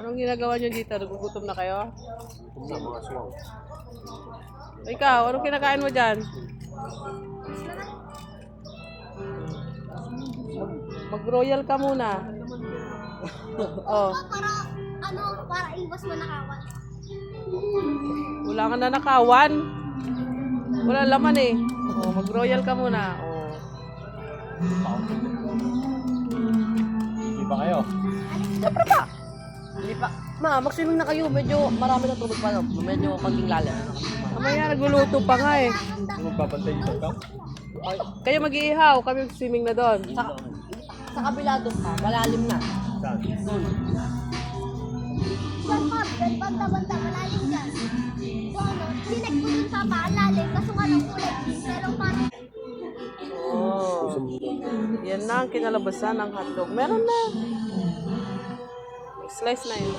Anong ginagawa nyo dito? Nagugutom na kayo? Sa mga suwang. Ikaw, anong kinakain mo dyan? Mag-royal ka muna. Oh, Para iwas manakawan. wala ka na nakawan. Wala laman eh. Oh, mag-royal ka muna. Oh. Hindi ba kayo? Siyempre pa. Hindi pa. Ma, mag-swimming na kayo. Medyo marami na tubig pa. Medyo konting lalim. Mamaya nagluluto pa nga eh. Ano magbabantay dito ikaw? Kayo mag-iihaw, kami swimming na doon. Sa kabila doon pa. Malalim na. Saan? Doon. Yan pa, banda-banda, malalim dyan. So sinek ko dun sa paalalim, kaso nga ng kulay green, pero parang Oh. Yan na ang kinalabasan ng hotdog. Meron na. Slice na yun.